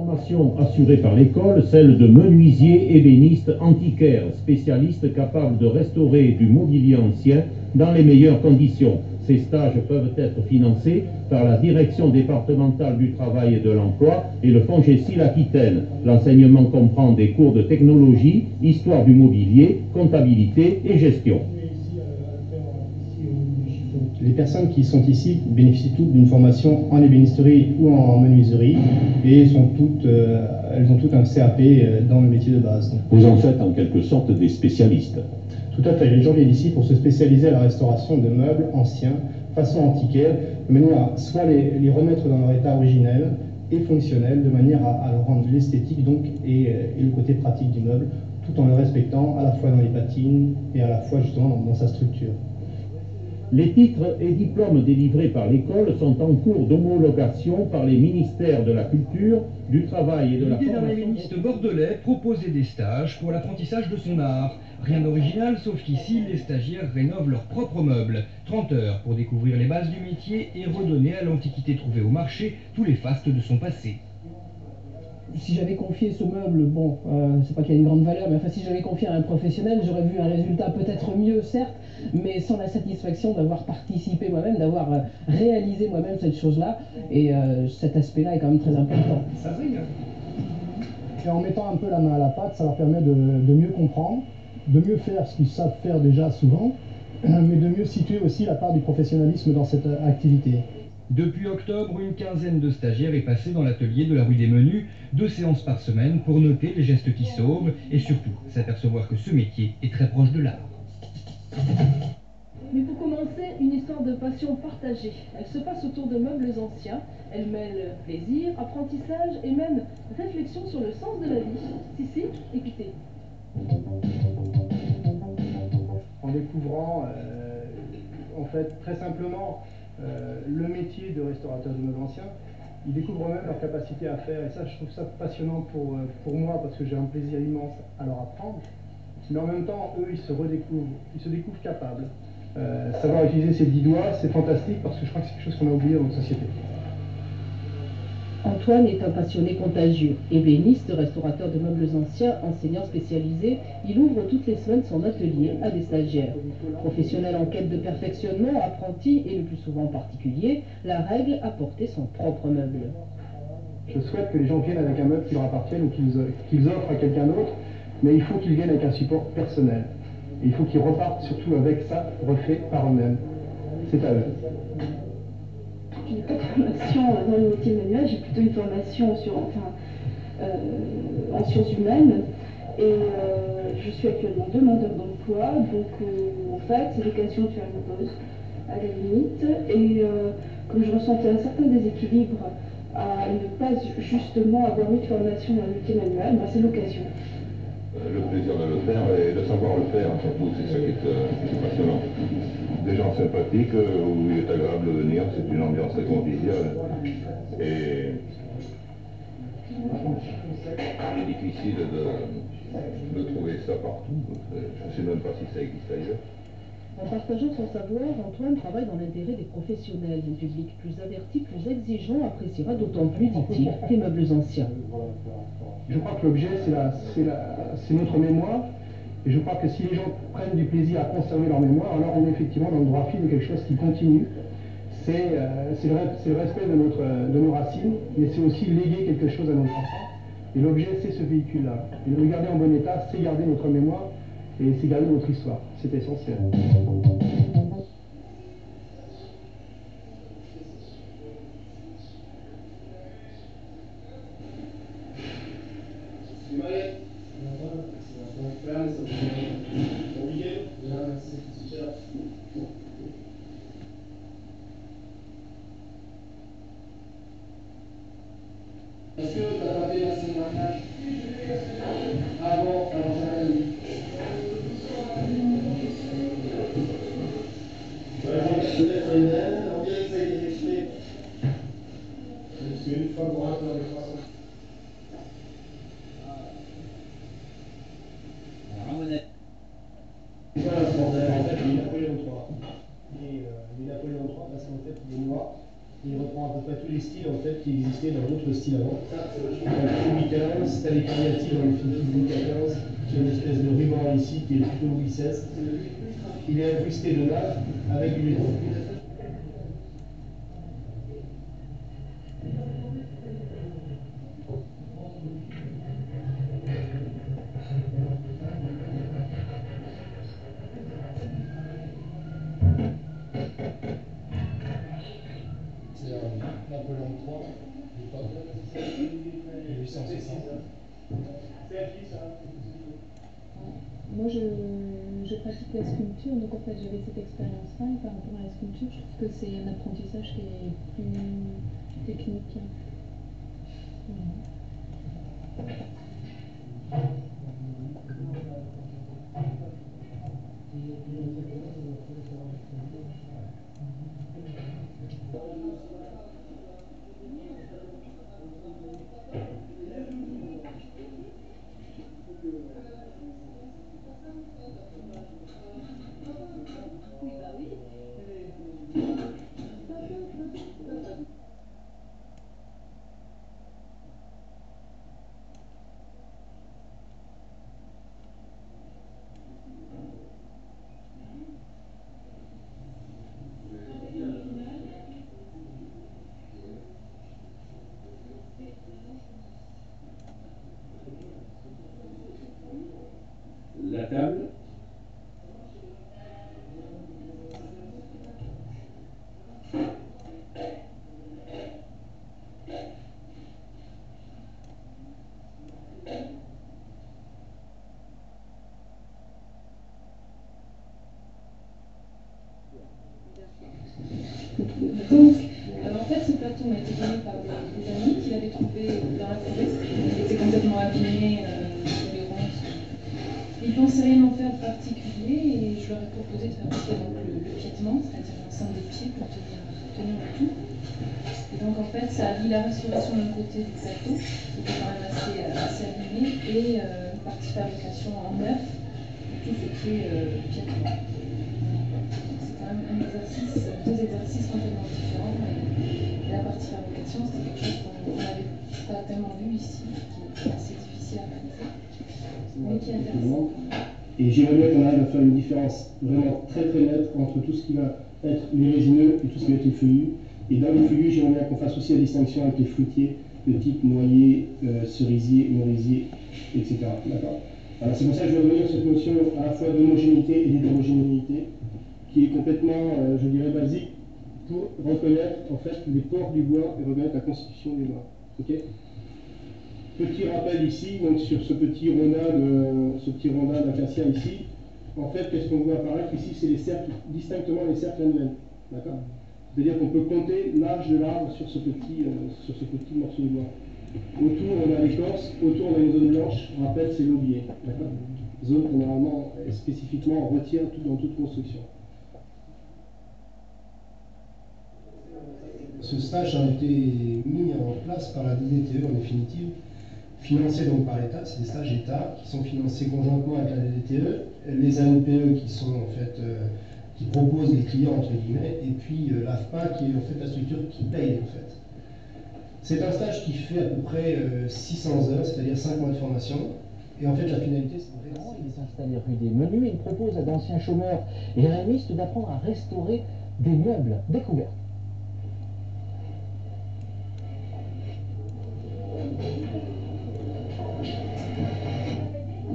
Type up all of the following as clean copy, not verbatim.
Formation assurée par l'école, celle de menuisier ébéniste antiquaire, spécialiste capable de restaurer du mobilier ancien dans les meilleures conditions. Ces stages peuvent être financés par la Direction départementale du travail et de l'emploi et le FONGECIL Aquitaine. L'enseignement comprend des cours de technologie, histoire du mobilier, comptabilité et gestion. Les personnes qui sont ici bénéficient toutes d'une formation en ébénisterie ou en menuiserie et elles ont toutes un CAP dans le métier de base. Vous en faites en quelque sorte des spécialistes. Tout à fait. Les gens viennent ici pour se spécialiser à la restauration de meubles anciens, façon antiquaire, de manière à soit les remettre dans leur état originel et fonctionnel, de manière à leur rendre l'esthétique donc et le côté pratique du meuble, tout en le respectant à la fois dans les patines et à la fois justement dans sa structure. Les titres et diplômes délivrés par l'école sont en cours d'homologation par les ministères de la Culture, du Travail et de la Formation. L'idée d'un ébéniste bordelais, proposer des stages pour l'apprentissage de son art. Rien d'original, sauf qu'ici, les stagiaires rénovent leurs propres meubles. 30 heures pour découvrir les bases du métier et redonner à l'antiquité trouvée au marché tous les fastes de son passé. Si j'avais confié ce meuble, bon, c'est pas qu'il y a une grande valeur, mais enfin si j'avais confié à un professionnel, j'aurais vu un résultat peut-être mieux, certes, mais sans la satisfaction d'avoir participé moi-même, d'avoir réalisé moi-même cette chose-là, et cet aspect-là est quand même très important. Ça brille. Et en mettant un peu la main à la pâte, ça leur permet de mieux comprendre, de mieux faire ce qu'ils savent faire déjà souvent, mais de mieux situer aussi la part du professionnalisme dans cette activité. Depuis octobre, une quinzaine de stagiaires est passée dans l'atelier de la rue des Menus, 2 séances par semaine pour noter les gestes qui sauvent et surtout s'apercevoir que ce métier est très proche de l'art. Mais pour commencer, une histoire de passion partagée. Elle se passe autour de meubles anciens. Elle mêle plaisir, apprentissage et même réflexion sur le sens de la vie. Si, écoutez. En découvrant, en fait, très simplement, le métier de restaurateur de meubles anciens, ils découvrent même leur capacité à faire, et ça je trouve ça passionnant pour moi parce que j'ai un plaisir immense à leur apprendre, mais en même temps eux ils se découvrent capables. Savoir utiliser ses 10 doigts, c'est fantastique parce que je crois que c'est quelque chose qu'on a oublié dans notre société. Antoine est un passionné contagieux. Ébéniste, restaurateur de meubles anciens, enseignant spécialisé, il ouvre toutes les semaines son atelier à des stagiaires. Professionnel en quête de perfectionnement, apprenti et le plus souvent particulier, la règle a porté son propre meuble. Je souhaite que les gens viennent avec un meuble qui leur appartienne ou qu'ils offrent à quelqu'un d'autre, mais il faut qu'ils viennent avec un support personnel. Et il faut qu'ils repartent surtout avec ça refait par eux-mêmes. C'est à eux. Je n'ai pas de formation dans le métier manuel, j'ai plutôt une formation en sciences humaines. Et je suis actuellement demandeur d'emploi, donc en fait c'est l'occasion de faire une pause à la limite. Et comme je ressentais un certain déséquilibre à ne pas justement avoir eu de formation dans le métier manuel, c'est l'occasion. Le plaisir de le faire et de savoir le faire, surtout, c'est ça qui est passionnant. Des gens sympathiques, où il est agréable de venir, c'est une ambiance très conviviale. Et il est difficile de trouver ça partout. Je ne sais même pas si ça existe ailleurs. En partageant son savoir, Antoine travaille dans l'intérêt des professionnels. Un public plus averti, plus exigeant appréciera d'autant plus, dit-il, les meubles anciens. Je crois que l'objet, c'est notre mémoire. Et je crois que si les gens prennent du plaisir à conserver leur mémoire, alors on est effectivement dans le droit fil de quelque chose qui continue. C'est le respect de nos racines, mais c'est aussi léguer quelque chose à notre enfant. Et l'objet, c'est ce véhicule-là. Et le garder en bon état, c'est garder notre mémoire et c'est garder notre histoire. C'est essentiel. Est-ce que tu as tapé la semaine dernière avant chaque année? Peut-être une aile, on vient essayer d'expliquer. Parce qu'une fois qu'on rentre dans les croissants. Voilà, en fait, il est Napoléon III. Et Napoléon III, parce qu'en fait, il est noir. Il reprend à peu près tous les styles en fait, qui existaient dans d'autres styles avant. Louis XV, t'as les cariatides dans le film Louis XIV, qui a une espèce de ruban ici qui est plutôt Louis XVI. Il est incrusté de lave avec du béton. C'est un Napoléon III, l'époque, 1860. Moi, je pratique la sculpture, donc en fait, j'avais cette expérience-là, et par rapport à la sculpture, je trouve que c'est un apprentissage qui est plus technique. La table. Donc, en fait, ce plateau m'a été donné par des amis qui l'avaient trouvé dans la forêt. Il était complètement abîmé, les ronces. Ils ne pensaient rien en faire de particulier et je leur ai proposé de faire passer le piétement, c'est-à-dire l'ensemble des pieds pour tenir le tout. Et donc, en fait, ça allie la restauration d'un côté du plateau, qui était quand même assez abîmé, et une partie fabrication en neuf, tout ce qui est piétement. Deux exercices complètement différents. Et la partie fabrication, c'était quelque chose qu'on n'avait pas tellement vu ici, qui est assez difficile à réaliser, mais qui est intéressant. Et j'aimerais qu'on arrive à faire une différence vraiment très très nette entre tout ce qui va être les résineux et tout ce qui va être les feuillus. Et dans les feuillus, j'aimerais bien qu'on fasse aussi la distinction avec les fruitiers de type noyer, cerisier, merisier, etc. D'accord. Alors c'est pour ça que je vais revenir sur cette notion à la fois d'homogénéité et d'hétérogénéité, qui est complètement, je dirais, basique pour reconnaître en fait les pores du bois et reconnaître la constitution du bois. Okay. Petit rappel ici, donc sur ce petit rondin d'acacia ici, en fait, qu'est-ce qu'on voit apparaître ici, c'est les cercles, distinctement les cercles annuels. D'accord. C'est-à-dire qu'on peut compter l'âge de l'arbre sur ce petit morceau de bois. Autour, on a l'écorce, autour, on a une zone blanche, on rappelle, c'est l'aubier. D'accord. Zone qu'on normalement, spécifiquement, retient dans toute construction. Ce stage a été mis en place par la DDTE en définitive, financé donc par l'État, c'est des stages État qui sont financés conjointement avec la DDTE, les ANPE qui sont en fait qui proposent les clients entre guillemets, et puis l'AFPA qui est en fait la structure qui paye en fait. C'est un stage qui fait à peu près 600 heures, c'est-à-dire 5 mois de formation, et en fait la finalité c'est de réussir. Il est installé rue des Menus et il propose à d'anciens chômeurs et rémistes d'apprendre à restaurer des meubles découverts.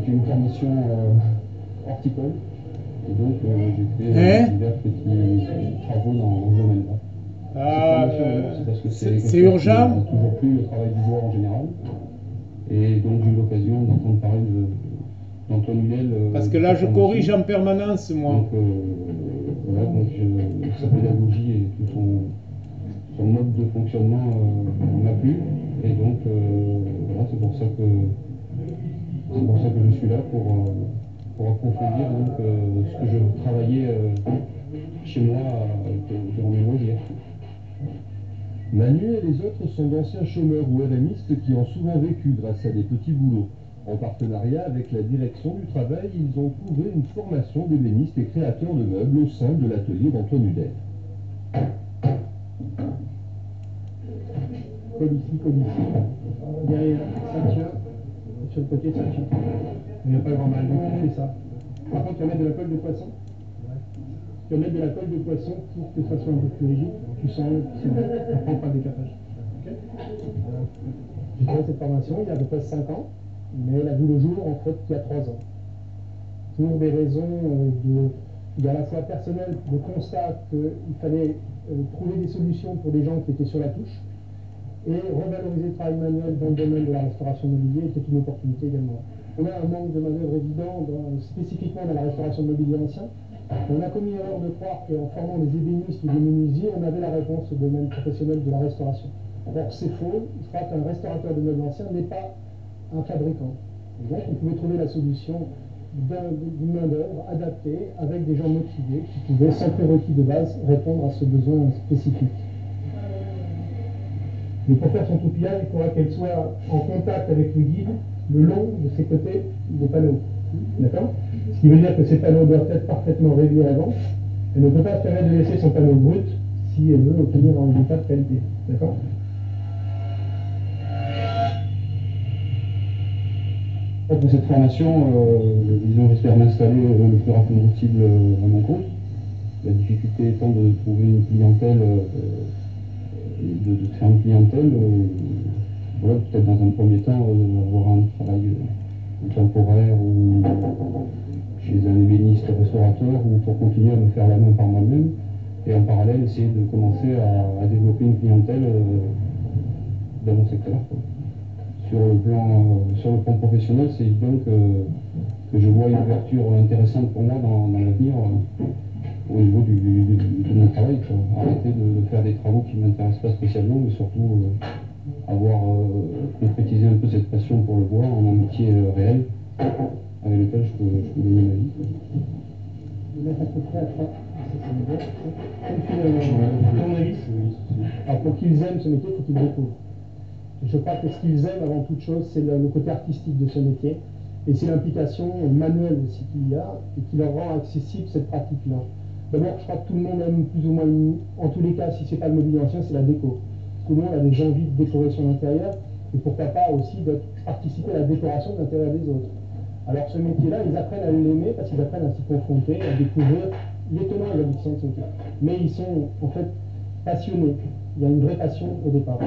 J'ai une formation horticole et donc j'ai fait divers petits travaux dans ce domaine-là. C'est parce que c'est urgent. Qui toujours plus le travail du bois en général. Et donc j'ai eu l'occasion d'entendre parler d'Antoine Hulel. Parce que là je corrige en permanence moi. Donc voilà, donc sa pédagogie et tout son mode de fonctionnement m'a plu. Et donc voilà, c'est pour ça que je suis là pour approfondir donc, ce que je travaillais chez moi durant mes loisirs. Manu et les autres sont d'anciens chômeurs ou RMistes qui ont souvent vécu grâce à des petits boulots. En partenariat avec la direction du travail, ils ont trouvé une formation d'ébénistes et créateurs de meubles au sein de l'atelier d'Antoine Hulel. colle ici, derrière, ça tient, et sur le côté, ça tient. Il n'y a pas grand mal, donc on fait ça. Par contre, tu vas mettre de la colle de poisson. Tu vas mettre de la colle de poisson pour que ça soit un peu plus rigide. Tu sens, c'est bon, on ne prend pas de décapage. Okay. J'ai fait cette formation il y a à peu près 5 ans, mais elle a vu le jour en fait il y a 3 ans. Pour des raisons à la fois personnelles, de constat qu'il fallait trouver des solutions pour des gens qui étaient sur la touche, et revaloriser le travail manuel dans le domaine de la restauration mobilier était une opportunité également. On a un manque de manœuvre évident, spécifiquement dans la restauration de mobilier ancien. On a commis l'erreur de croire qu'en formant des ébénistes ou des menuisiers, on avait la réponse au domaine professionnel de la restauration. Or, c'est faux. Je crois qu'un restaurateur de meubles anciens n'est pas un fabricant. Et donc, on pouvait trouver la solution d'une main-d'œuvre adaptée avec des gens motivés qui pouvaient, sans prérequis de base, répondre à ce besoin spécifique. Mais pour faire son toupillage, il faudra qu'elle soit en contact avec le guide le long de ses côtés des panneaux. D'accord? Ce qui veut dire que ces panneaux doivent être parfaitement réglés avant. Elle ne peut pas se permettre de laisser son panneau brut si elle veut obtenir un résultat de qualité. D'accord? Pour cette formation, disons, j'espère m'installer le plus rapidement possible à mon compte. La difficulté étant de trouver une clientèle, de faire une clientèle, voilà, peut-être dans un premier temps avoir un travail temporaire ou chez un ébéniste restaurateur ou pour continuer à me faire la main par moi-même et en parallèle essayer de commencer à développer une clientèle dans mon secteur. Sur le plan professionnel, c'est évident que je vois une ouverture intéressante pour moi dans l'avenir au niveau de mon travail. Arrêter de faire des travaux qui ne m'intéressent pas spécialement, mais surtout avoir concrétisé un peu cette passion pour le bois en un métier réel avec lequel je peux gagner ma vie. Alors pour qu'ils aiment ce métier, il faut qu'ils le découvrent. Je crois que ce qu'ils aiment avant toute chose, c'est le côté artistique de ce métier. Et c'est l'implication manuelle aussi qu'il y a et qui leur rend accessible cette pratique-là. D'abord, je crois que tout le monde aime plus ou moins, en tous les cas, si ce n'est pas le mobilier ancien, c'est la déco. Tout le monde a des envies de décorer son intérieur et pourquoi pas aussi de participer à la décoration de l'intérieur des autres. Alors ce métier-là, ils apprennent à l'aimer parce qu'ils apprennent à s'y confronter, à découvrir les tenants et les aboutissants de ce métier. Mais ils sont en fait passionnés. Il y a une vraie passion au départ.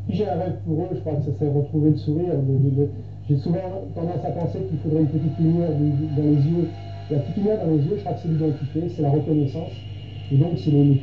Si j'ai un rêve pour eux, je crois que ça serait retrouver le sourire. J'ai souvent tendance à penser qu'il faudrait une petite lumière dans les yeux. La petite lumière dans les yeux, je crois que c'est l'identité, c'est la reconnaissance. Et donc c'est le